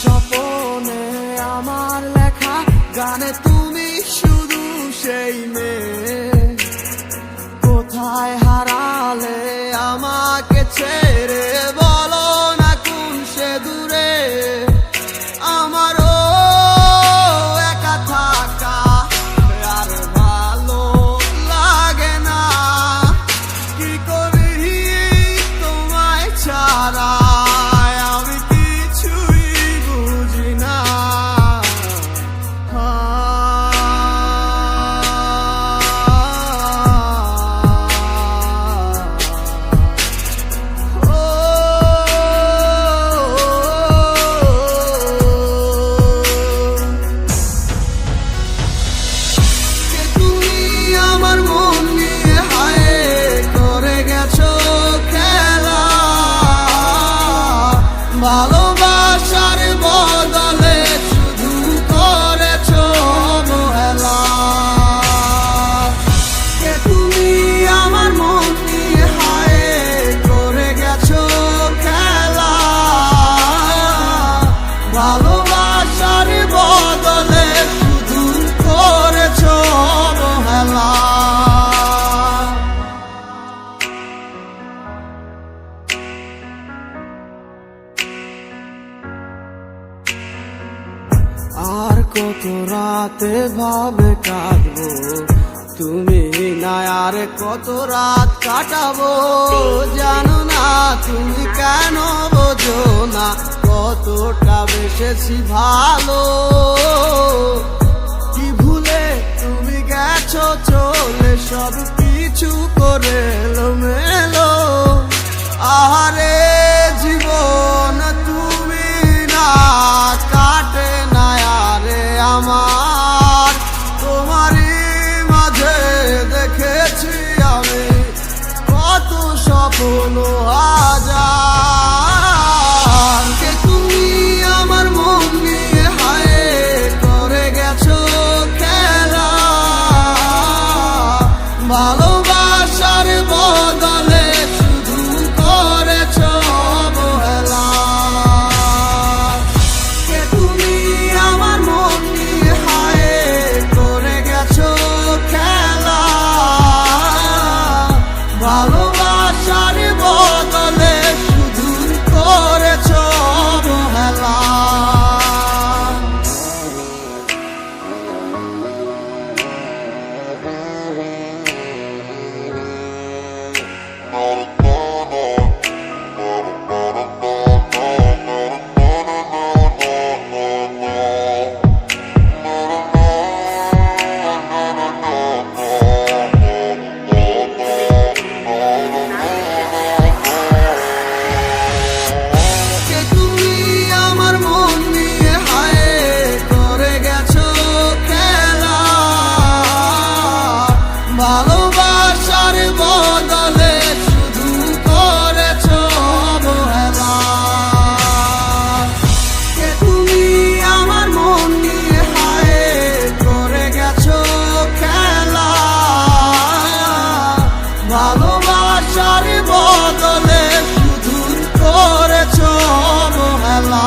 স্বপনে আমার লেখা গানে তুমি শুধু সেই মেয়ে। কোথায় হারালে আমাকে ছেড়ে, বলো না কোন সে দূরে। আমারও একা থাকা আর ভালো লাগে না, কি করি তোমায় ছাড়া আমি কিছুই বুঝি না। ভালোবাসার বদলে শুধু করেছো অবহেলা। কে তুমি আমার মন নিয়ে হায় করে গেছো খেলা। ভালোবাসার বদলে শুধু করেছো অবহেলা। আর কত রাতে ভাবে কাটবো তুমি না, আর কত রাত কাটাবো জানো না তুমি কেন বোঝো না কতটা বেসেছি ভালো। কি ভুলে তুমি গেছো চলে, সব কিছু করে এলোমেলো। আহারে জীবন তুমি না, কাটে না আরে আমার। তোমারই মাঝে দেখেছি আমি কত স্বপ্ন হাজার। কে তুমি আমার মন নিয়ে হায় করে গেছো খেলা। ভালোবাসার বদলে শুধু করেছো অবহেলা। কে তুমি আমার মন নিয়ে হায় করে গেছো খেলা। ভালোবাসার বদলে শুধু করেছো অবহেলা। কে তুমি আমার মন নিয়ে হায় করে গেছো খেলা। ভালোবাসার বদলে শুধু করেছো অবহেলা। কে তুমি আমার মন নিয়ে হায় করে গেছো খেলা। ভালোবাসার বদলে শুধু করেছো অবহেলা।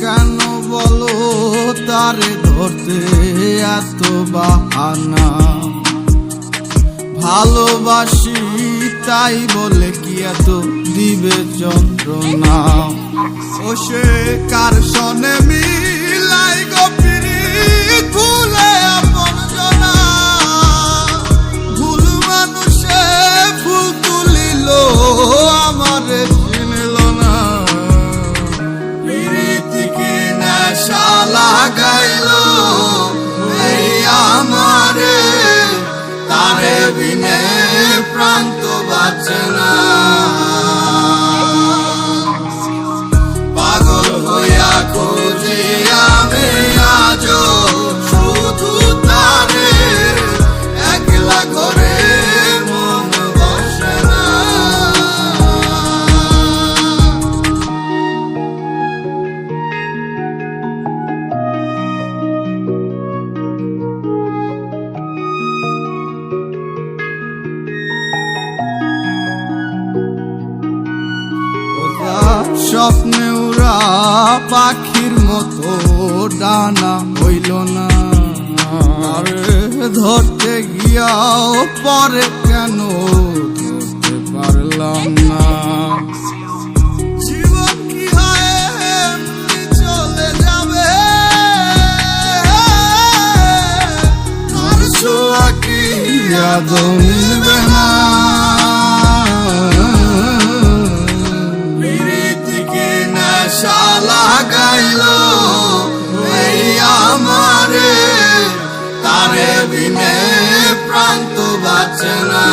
কেন বলো তারে ধরতে এত বাহানা। ভালোবাসি তাই বলে কি এত দিবে যন্ত্রণা। ও সে কার সনে মিলাই গো পিরিত ভুলে আপন জনা। ভুল মানুষে ফুল তুলিল আমারে চিনল না। পিরিতিকে নেশা লাগাইলো এই আমারে, তারে বিনে প্রান্ত বাঁচে না। স্বপ্নে ওরা পাখির মতো ডানা হইল না, আরে ধরতে গিয়াও পরে কেন ধরতে পারলাম না। জীবন কি হয় এমনি চলে যাবে, আর ছোঁয়া কি আদৌ মিলবে না। প্রীতিকে নেশা লাগাইলো এই আমারে, তারে বিনে প্রাণ তো বাঁচে না।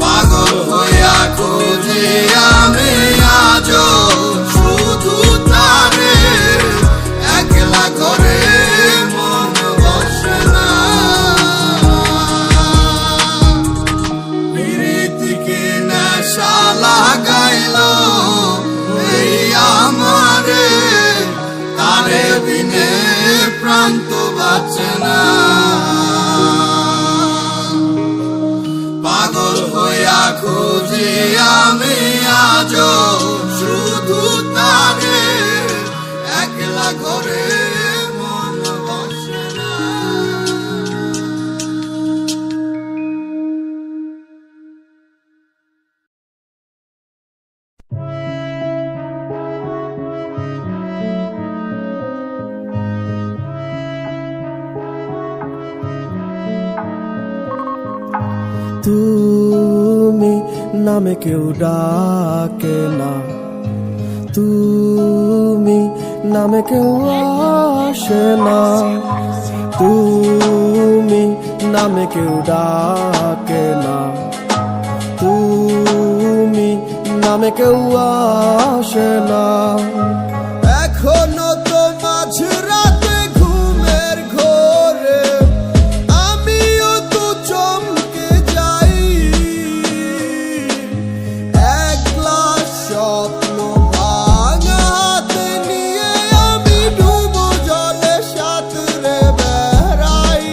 পাগল হইয়া খুঁজি আমি আজও শুধু তারে, একলা ঘরে মন বসে না। প্রীতিকে নেশা লাগাইলো এই আমারে, তারে বিনে প্রাণ তো বাঁচে না। পাগল হইয়া খুঁজি আমি আজও শুধু তারে, একলা ঘরে মন বসে না। তুমি নামে কেউ ডাকে না, তুমি নামে কেউ আসে না, তুমি নামে কেউ ডাকে না, তুমি নামে কেউ আসে না। এখনো তো মাঝরাতে ঘুমের ঘোরে আমিও তো চমকে যাই, এক গ্লাস স্বপ্ন ভাঙা হাতে নিয়ে আমি ডুবো জলে সাঁতরে বেড়াই।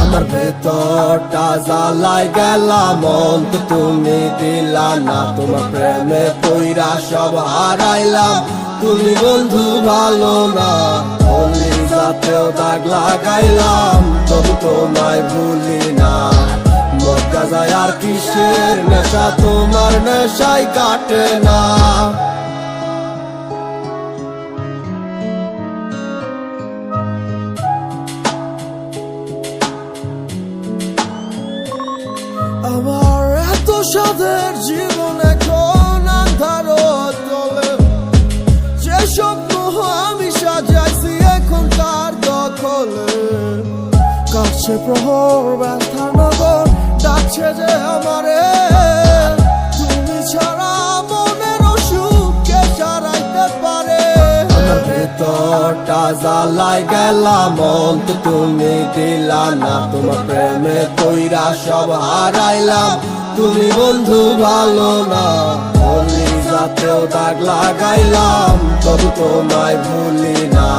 আমার ভেতরটা জ্বালাই গেলাম, মন তো তুমি দিলা না, তোমার প্রেমে পইরা সব হারাইলাম, তুমি বন্ধু ভালো না। অলি যাতেও দাগ লাগাইলাম, তবু তোমায় ভুলি না। মক্কা যায় আর কিসের নেশা, তোমার নেশাই কাটে না। আমার এত সাধের জীবন এখন আন্ধার তলে, যে স্বপ্ন আমি সাজাইছি এখন তার দখলে। কাছে প্রহর ব্যথার নগর ডাকছে যে আমারে, তুমি ছাড়া মনের অসুখ কে সারাইতে পারে। আমার ভেতরটা জ্বালাই গেলাম, মন তো তুমি দিলা না, তোমার প্রেমে পইরা সব হারাইলাম, তুমি বন্ধু ভালো না। অলি যাতেও দাগ লাগাইলাম, তবু তোমায় ভুলি না।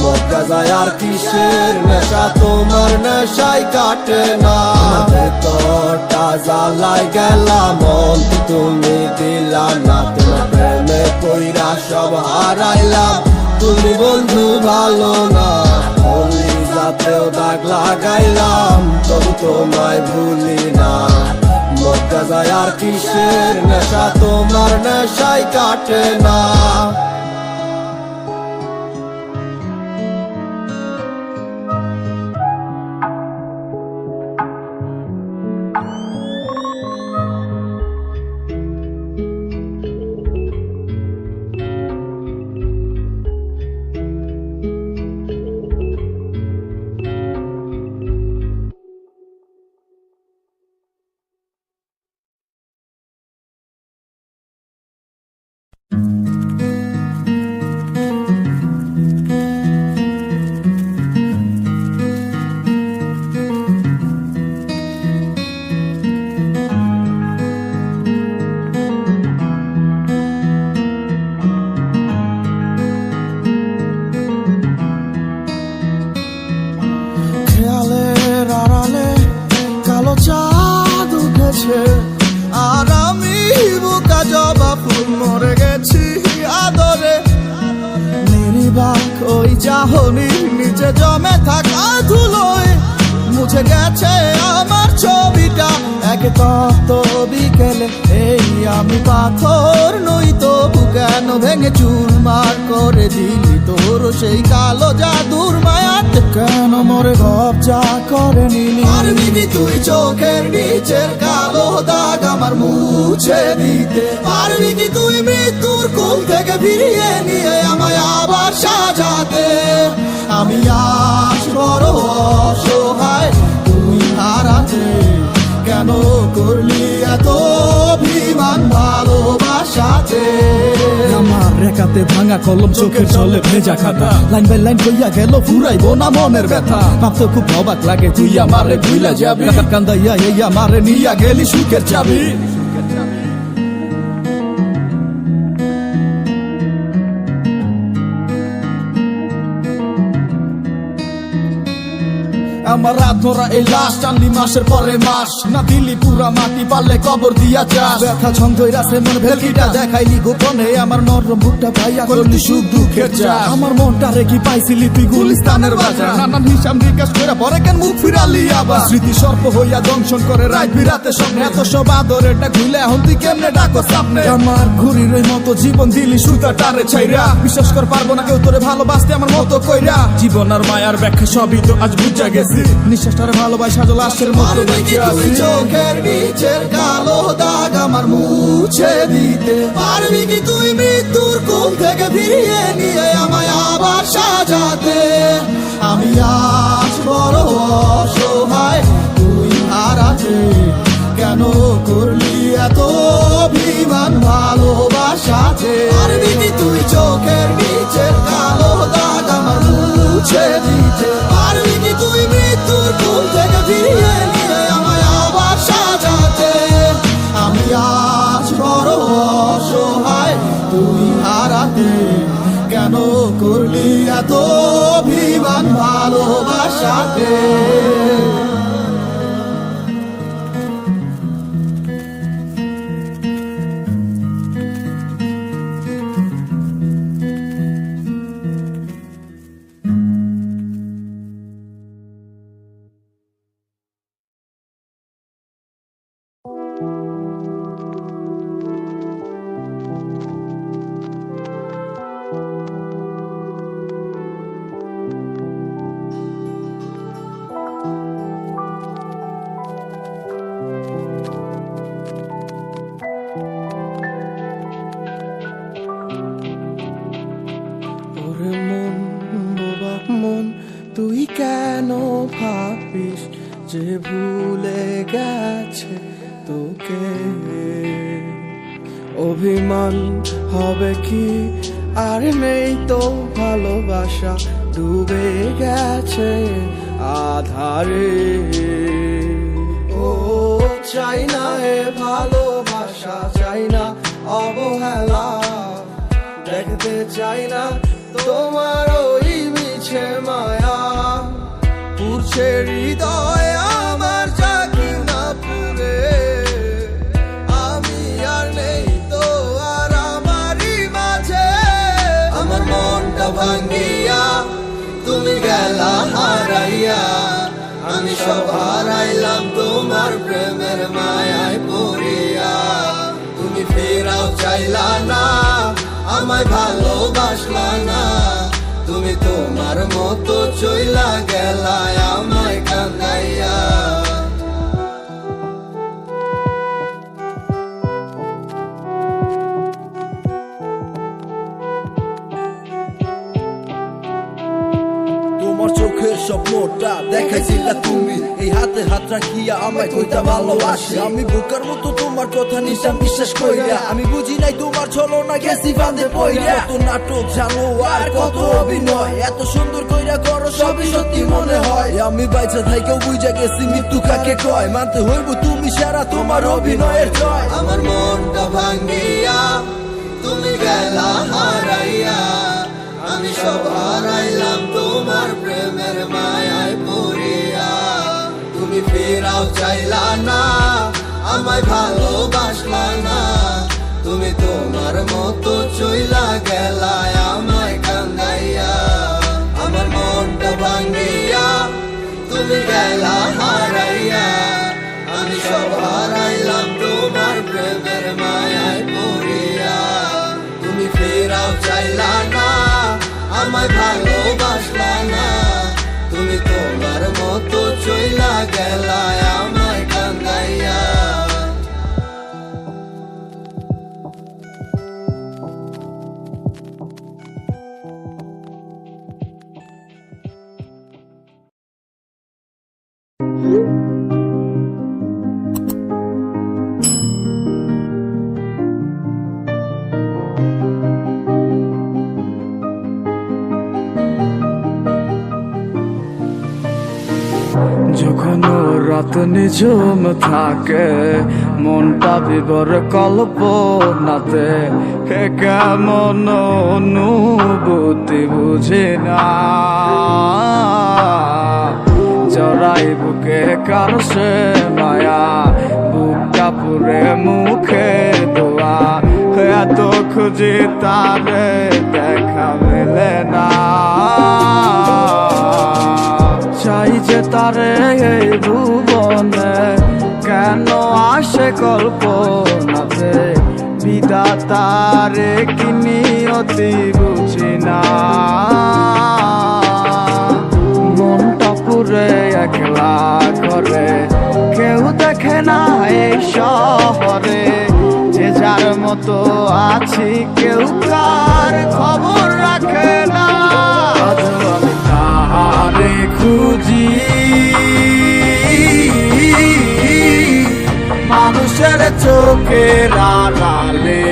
মক্কা যায় আর কিসের নেশা, তোমার নেশাই কাটে না। আমার ভেতরটা জ্বালাই গেলাম, মন তো তুমি দিলা না, তোমার প্রেমে পইরা সব হারাইলাম, তুমি বন্ধু ভালো না। অলি যাতেও দাগ লাগাইলাম, তবু তোমায় ভুলি না। মক্কা যায় আর কিসের নেশা, তোমার নেশাই কাটে না। চাহনির নিচে জমে থাকা ধুলোয় মুছে গেছে আমার ছবিটা। এক তপ্ত বিকেলে এই আমি পাথর নই, তবু কেন ভেঙে চুরমার করে দিলি তোর সেই কালো জাদুর মায়াতে? কেন মরে কবজা করে নিলি? পারবি কি তুই চোখের নিচের কালো দাগ আমার মুছে দিতে? পারবি কি তুই মৃত্যুর কোল থেকে ফিরিয়ে নিয়ে আমায় আবার সাজাতে? আমি আজ বড় অসহায় তুই হারাতে, কেন করলি এত অভিমান ভালোবাসাতে? আমার রেখাতে ভাঙা কলম, চোখের জলে ভেজা খাতা, লাইন বাই লাইন কইয়া গেল ফুরাইবো না মনের ব্যথা। ভাবতে খুব অবাক লাগে তুই আমারে ভুইলা যাবি, কান্দাইয়া এই আমারে নিয়া গেলি সুখের চাবি। আমার রাত ধরা এই লাশ টানলি মাসের পরে মাস, না দিলি পুরা মাটি পারলে কবর দিয়া যাস। ব্যথা ছন্দইরাছে মন ভেলকিটা দেখাইলি গোপনে, আমার নরম বুকটা পাইয়া করলি সুখ দুঃখের চাষ। আমার মনটা রেখি পাইছিলি তুই গুলিস্তানের বাজার, নানান হিসাব নিকাশ করে পরে কেন মুখ ফিরালি আবার? স্মৃতি সর্প হইয়া দংশন করে রাত বিরাতে স্বপ্নে, এত সব আদরেরটা খুলে এখন তুই কেমনে ডাকো সামনে? আমার ঘুরির ওই মতো জীবন দিলি সুতা টারে ছাইরা, বিশ্বাস কর পারবো না কেউ তোরে ভালোবাসতে আমার মতো কইরা। জীবন আর মায়ার ব্যাখ্যা সবই তো আজ বুঝা গেছি, নিঃশ্বাসটারে ভালোবাসা লাশের মতো বেঁচে আছি। চোখের নিচের কালো দাগ আমার মুছে দিতে পারবি কি তুই মৃত্যুর কোল থেকে ফিরিয়ে নিয়ে আমায় আবার সাজাতে? আমি আজ বড় অসহায় তুই হারাতে, কেন করলি এত অভিমান ভালোবাসাতে? পারবি কি তুই চোখের নিচের কালো দাগ আমার মুছে দিতে? পারবি কি তুই মৃত্যুর কোল থেকে ফিরিয়ে নিয়ে আমায় আবার সাজাতে? আমি আজ বড় অসহায় তুই হারাতে, কেন করলি এত অভিমান ভালোবাসাতে? মন তুই কেন ভাবিস যে ভুলে গেছে তোকে? অভিমান হবে কি আর নেই তো ভালোবাসা, ডুবে গেছে আধারে। ও চাই না এ ভালোবাসা, চাই না অবহেলা, দেখতে চাই না তোমার ওই মিছে মায়া। পুরছে হৃদয় আমার জাগি না পুরে, আমি আর নেই তো আর আমারই মাঝে। আমার মনটা ভাঙ্গিয়া তুমি গেলা হারাইয়া, আমি সব হারাইলাম তোমার প্রেমের মায়ায় পড়িয়া। তুমি ফেরাও চাইলা না, আমায় ভালোবাসলা না, তুমি তোমার মতো চইলা গেলা আমায় কান্দাইয়া। তোমার চোখের স্বপ্নটা দেখাইছিলা তুমি, এই হাতে হাত রাখিয়া আমায় কইতা ভালোবাসি। আমি বোকার মতো তোমার কথা নিশা বিশ্বাস কইরা, আমি বুঝি নাই তোমার ছলনা গেছি ফাঁদে পইরা। কত নাটক জানো আর কত অভিনয়, এত সুন্দর কইরা করো সবই সত্যি মনে হয়। আমি বাইচা থাইকেও বুঝা গেছি মৃত্যু কাকে কয়, মানতে হইব তুমি সারা তোমার অভিনয়ের জয়। আমার মনটা ভাঙ্গিয়া তুমি গেলা হারাইয়া, আমি সব হারাইলাম তোমার প্রেমের মায়ায় পড়িয়া। তুমি ফেরাও চাইলা না, আমায় ভালোবাসলা না, তুমি তোমার মতো চইলা গেলা আমায় কান্দাইয়া। আমার ভাঙ্গিয়া, তুমি গেলা হারাইয়া। আমি সব হারাইলাম তোমার প্রেমের মায়ায় পড়িয়া। তুমি ফেরাও চাইলা না, আমায় ভালোবাসলা না। তুমি তোমার মতো চইলা গেলা আমায় কান্দাইয়া। যখন রাত নিঝুম থাকে, মনটা বিবর কল্পনাতে, হে কেমন অনুভূতি বুঝি না। জড়াই বুকে কার সে মায়া, বুকটা পুরে মুখে দোয়া। এত খুঁজি তারে দেখা মেলে না। চাই যে তারে এই ভুবনে, কেন আসে কল্পনাতে। বিধাতারে কি নিয়তি বুঝি না। মনটা পুরে একলা করে, কেউ দেখে না এই শহরে। যে যার মতো আছি, কেউ কার খবর রাখে না। আজও আমি তাহারে খুঁজি, মানুষের চোখের আড়ালে।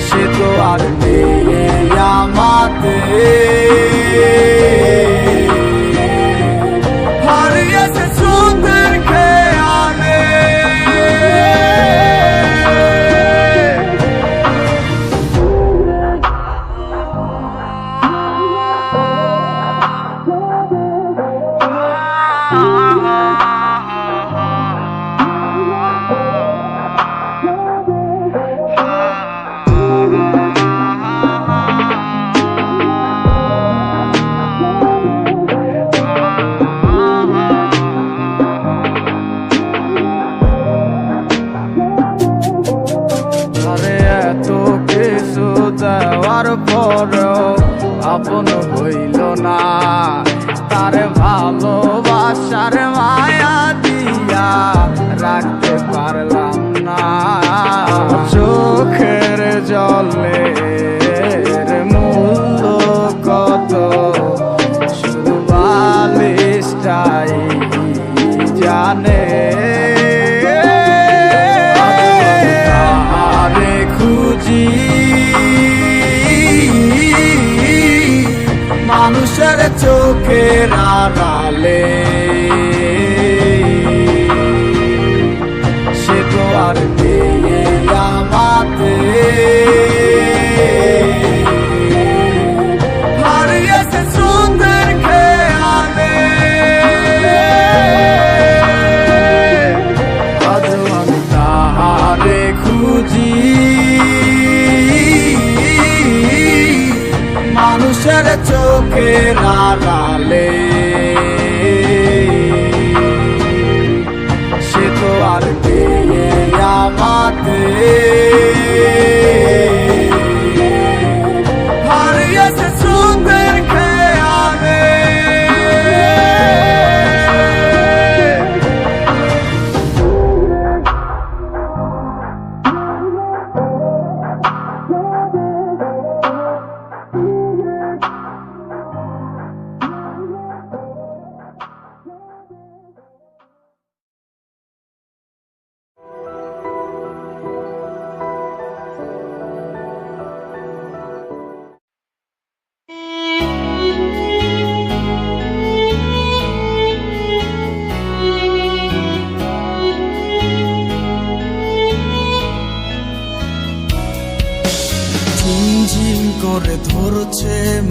সে তো আর নেই আমাদের, হারিয়েছে স্রোতের খেয়ালে। দেওয়ার পরেও আপন হইল না। তারে ভালোবাসার মায়া দিয়া রাখতে পারলাম না। চোখের জলে মূল্য কত, শুধু বালিশটাই জানে। তারে খুঁজি, মানুষের চোখের আড়ালে। সে তো আর নেই আমাদের, হারিয়েছে স্রোতের খেয়ালে। আজও আমি তাহারে খুঁজি, মানুষের চোখের আড়ালে।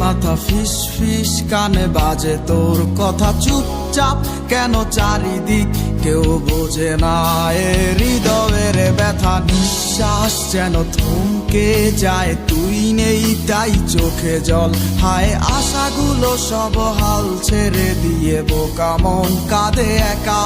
মাথা ফিস ফিস কানে বাজে তোর কথা, চুপচাপ কেন চারিদিক কেউ বোঝে না এ হৃদয়ের ব্যথা। নিঃশ্বাস যেন থমকে যায়, তুই নেই তাই চোখে জল। হায় আশাগুলো সব হাল ছেড়ে দিয়ে বোকা মন কাঁদে একা।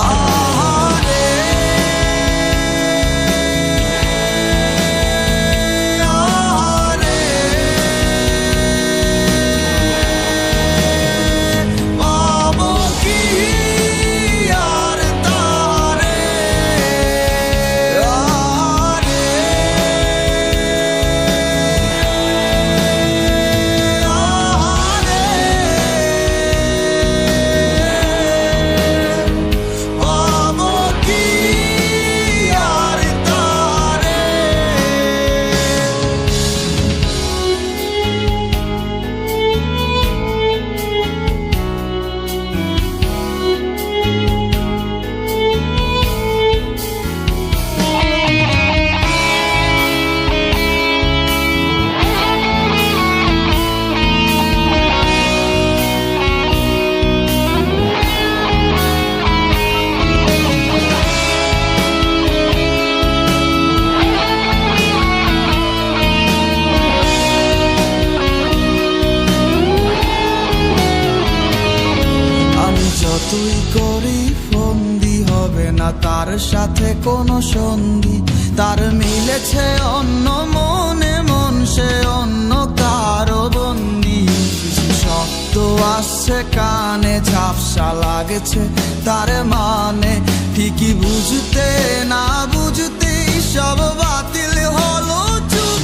তুই করি ফন্দি হবে না তার সাথে কোনো সন্ধি, তার মিলেছে অন্য মনে মন, সে অন্য কারো বন্দি। কিছু শব্দ আসছে কানে, ঝাপসা লাগছে তার মানে, ঠিকই বুঝতে না বুঝতেই সব বাতিল হলো চুক্তি।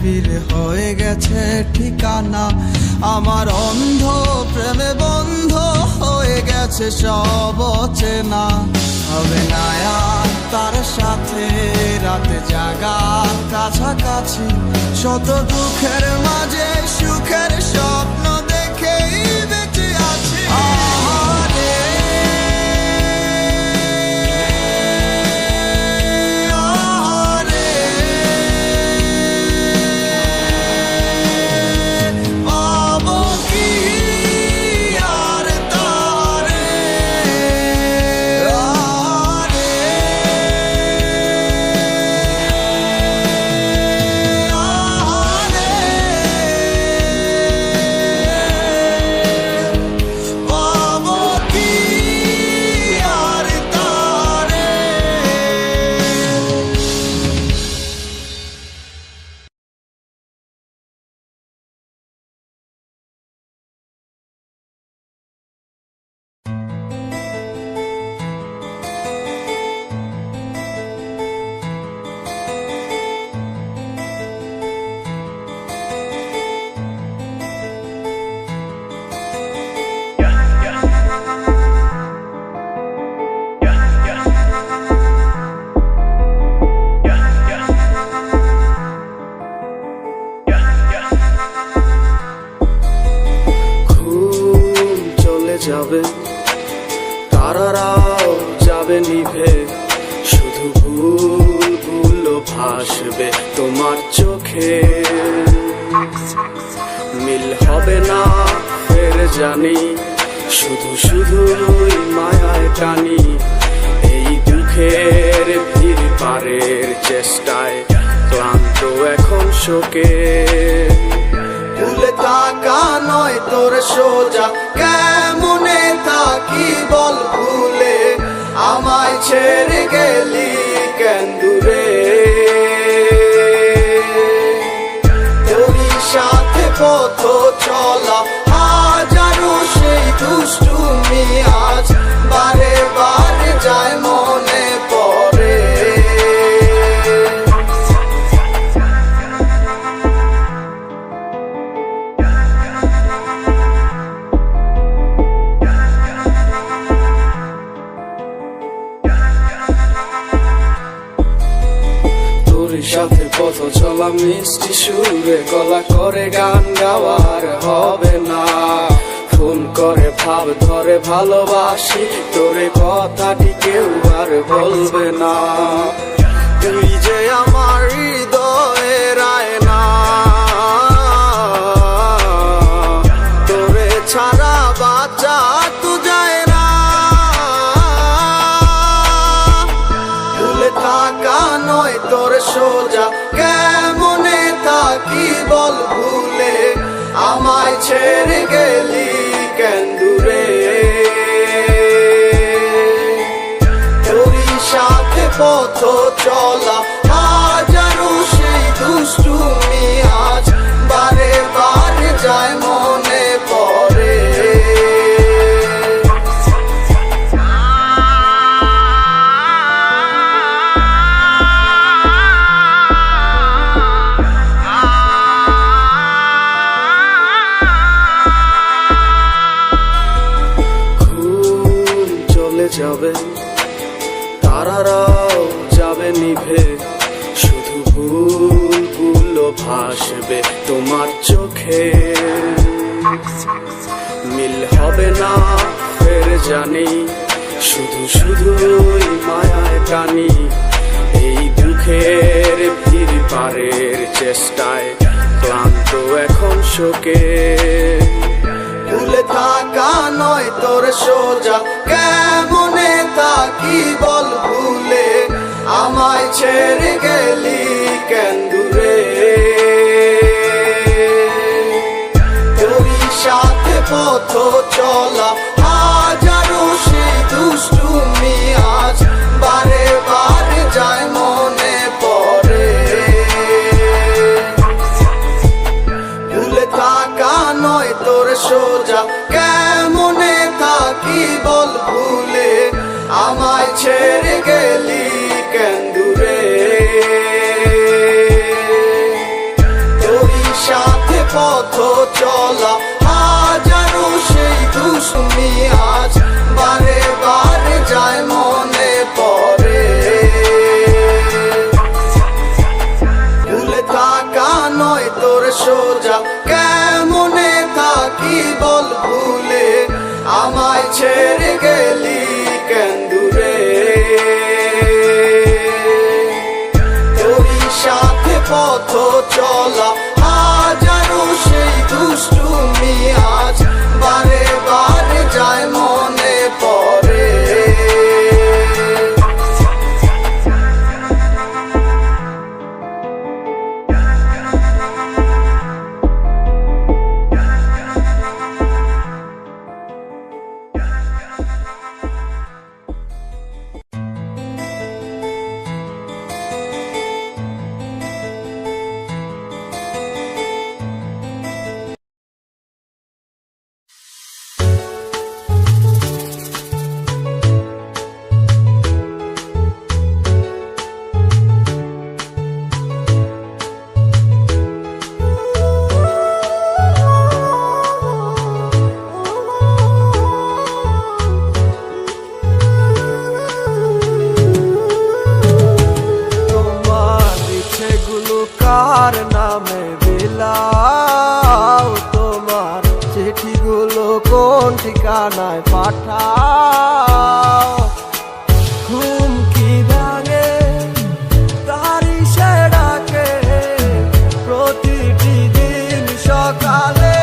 বীর হয়ে গেছে ঠিকানা, আমার অন্ধ প্রেমে বন্ধ হয়ে গেছে সব অচেনা। হবে না আর তার সাথে রাতে জাগা কাছাকাছি, শত দুঃখের মাঝে সুখের স্বপ্ন দেখেই বেঁচে আছি। যাবে তারারাও যাবে নিভে, শুধু ভুল ভুল ভাসবে তোমার চোখে। মিল হবে না ফের জানি, শুধু শুধুই মায়ায় টানি। এই দুঃখের ভিড় পারের চেষ্টায় ক্লান্ত এখন শোকে। ভুলে থাকা নয় তোর সোজা, কেমনে থাকি বল ভুলে, আমায় ছেড়ে গেলি কেন দূরে। তোরই সাথে পথ চলা হাজারো সেই দুষ্টুমি আজ বারে বারে যায় সাথে পথ চলা মিষ্টি সুরে গলা করে গান গাওয়ার হবে না। ফোন করে ভাব ধরে ভালোবাসি তোরে, কথাটি কেউ আর বলবে না। তুই যে আমার হৃদয়ের আয়না, তোরে ছাড়া বাঁচা তো যায় না। ভুলে থাকা নয় তোর সোজা, কেমনে থাকি বল ভুলে, আমায় ছেড়ে গেলি কেন দূরে। তোরই সাথে পথ চলা হাজারো সেই দুষ্টুমি আজ বারে বারে যায় মনে পড়ে। যাবে তারারাও যাবে নিভে, শুধু ভুলগুলো ভাসবে তোমার চোখে। মিল হবে না ফের জানি, শুধু শুধুই মায়ায় টানি। এই দুঃখের ভিড় পারের চেষ্টায় ক্লান্ত এখন শোকে। ভুলে থাকা নয় তোর সোজা, কেমনে থাকি বল ভুলে, আমায় ছেড়ে গেলি কেন দূরে। তোরই সাথে পথ চলা হাজারো সেই দুষ্টুমি আজ বারে বারে যায় মনে পড়ে। ভুলে থাকা নয় তোর সোজা, কেমনে থাকি বল ভুলে, আমায় ছেড়ে গেলি কেন দূরে। তোরই সাথে পথ চলা হাজারো সেই দুষ্টুমি আজ বারে বারে যায় মনে পড়ে। ভুলে থাকা নয় তোর সোজা, কেমনে থাকি বল ভুলে, আমায় ছেড়ে গেলি কেন দূরে। তোরই সাথে পথ চলা হাজারো সেই দুষ্টুমি আজ বারে বারে যায় মনে পড়ে। কার নামে বিলাও, তোমার চিঠিগুলো কোন ঠিকানায় পাঠাও। ঘুম কি ভাঙে তারি সে ডাকে, প্রতিটি দিন সকালে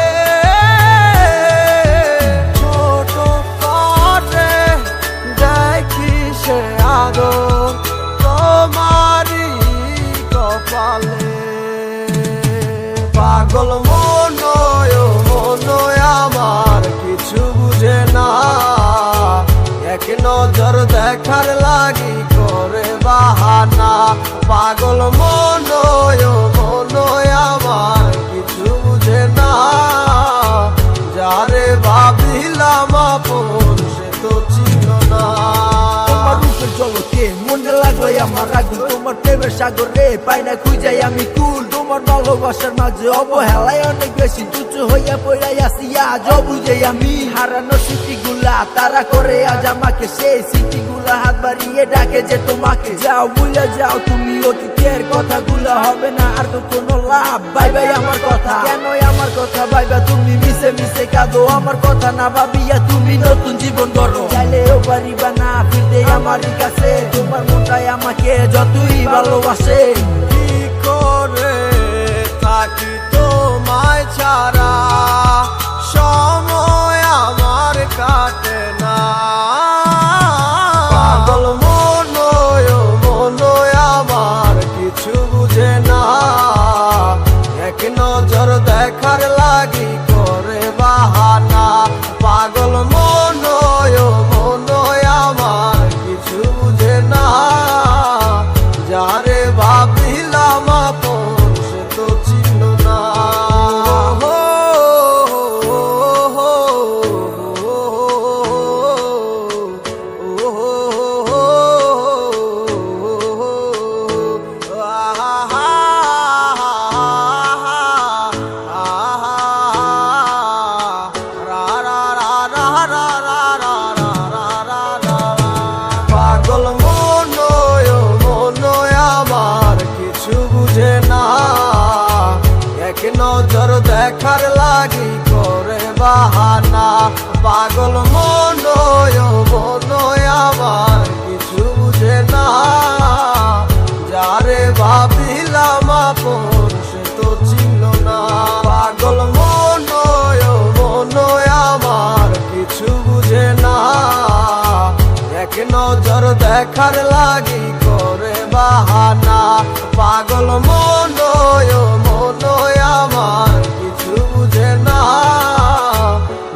ছোট কাটে দেখি সে আদর তোমারই কপালে। পাগল মনয় মনয় আমার কিছু বুঝে না, এক নজর দেখার লাগি করে বাহানা। পাগল মনয় মনয় আমার কিছু বুঝে না, যারে ভাবিলাম আপন সে তো ছিল না। রূপের জগতে মনটা লাগলো আমার আগুন তোমার প্রেমের সাগরে পাই না খুঁজাই আমি কুল তোমার ভালোবাসার মাঝে অবহেলায় অনেক বেশি তুচ্ছ হইয়া পড়াই আসি আজ বুঝে আমি হারানো স্মৃতিগুলা তারা করে আজ আমাকে সেই স্মৃতিগুলা হাত বাড়িয়ে ডাকে যে তোমাকে যাও ভুলে যাও তুমি অতীতের কথাগুলা হবে না আর তো কোনো লাভ বাই বাই আমার কথা কেন আমার কথা ভাইবা তুমি মিশে মিশে কাঁদো আমার কথা না ভাবিয়া তুমি নতুন জীবন গড়ো চাইলেও পারিবা না ফিরতে আমারই কাছে তোমার মনটাই আমাকে যতই ভালোবাসে কি করে থাকি তোমায় ছাড়া সময় আমার কাটে না পাগল মনয় আমার কিছু বুঝে না এক নজর দেখার লাগি করে বাহানা পাগল মনয় আমার কিছু বুঝে না যারে ভাবিলাম আপন সে তো ছিল না পাগল মনয় আমার কিছু বুঝে না এক নজর দেখার লাগি করে বাহানা পাগল মনয় আমার কিছু বুঝে না যারে ভাবিলাম আপন সে তো ছিল না পাগল মনয় আমার কিছু বুঝে না এক নজর দেখার লাগি করে বাহানা পাগল মনয় আমার কিছু বুঝে না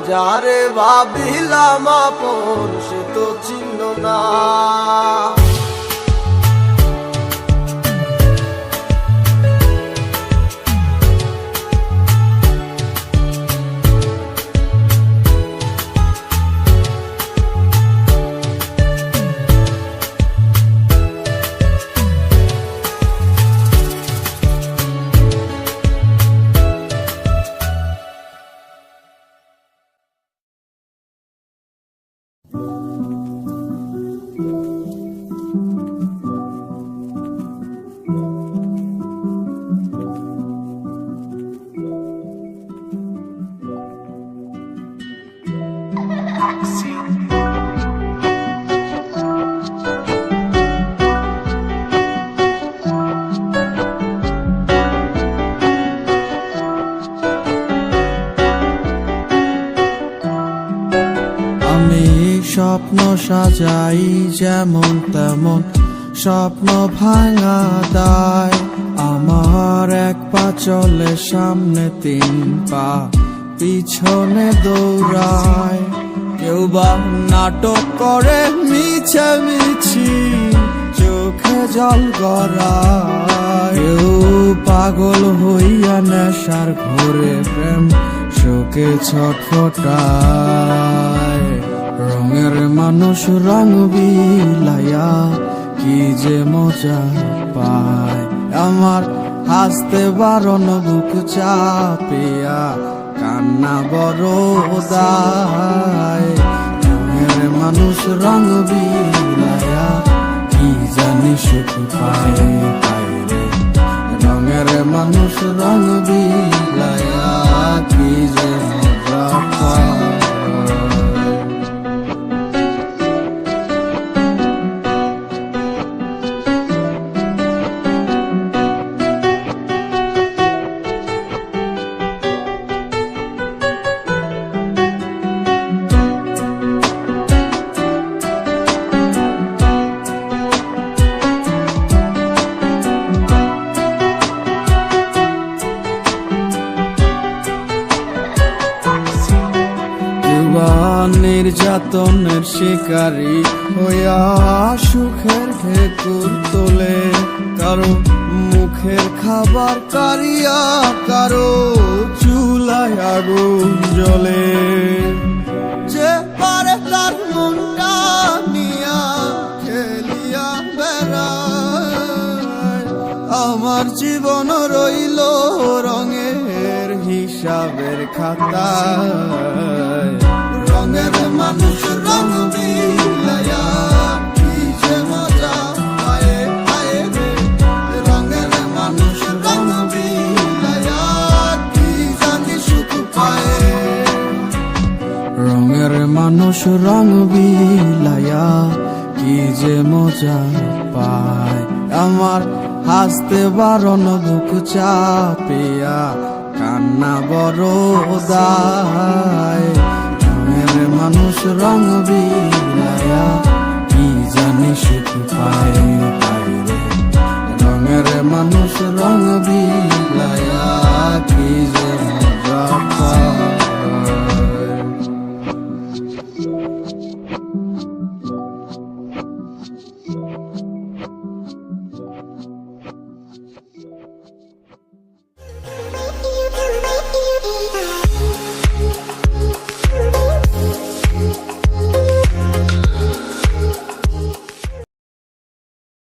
যারে ভাবিলাম আপন সে তো ছিল না আমি স্বপ্ন সাজাই যেমন তেমন স্বপ্ন ভাঙা দায় আমার এক পা চলে সামনে তিন পা পিছনে দৌড়ায় কেউ বা নাটক করে মিছে মিছি চোখে জল গড়ায় কেউ পাগল হইয়া নেশার ঘোরে প্রেম শোকে ছটফটায় রঙের মানুষ রং বিলাইয়া কি যে মজা পায় আমার হাসতে বারণ বুক চাপিয়া কান্না বড় দায় রঙের মানুষ রং বিলাইয়া কি জানি সুখ পায় পায় রে রঙের মানুষ রং বিলাইয়া কি যে মজা পায় নির্যাতনের শিকারী হইয়া সুখের ঢেকুর তোলে কারো মুখের খাবার কারিয়া কারো চুলায় আগুন জ্বলে যে পারে তার মনটা নিয়া খেলিয়া বেড়ায় আমার জীবন রইল রঙের হিসাবের খাতায়। রঙের মানুষ রং বিলায়া কি যে মজা পায় পায় রে। রঙের মানুষ রং বিলায়া কি জানি সুখ পায়। রঙের মানুষ রং বিলায়া কি যে মজা পায়। আমার হাসতে বারণ বুক চাপিয়া কান্না বড় দায়। রঙের মানুষ রং বিলায়া কি জানি সুখ পায় পায় রে। রঙের মানুষ রং বিলায়া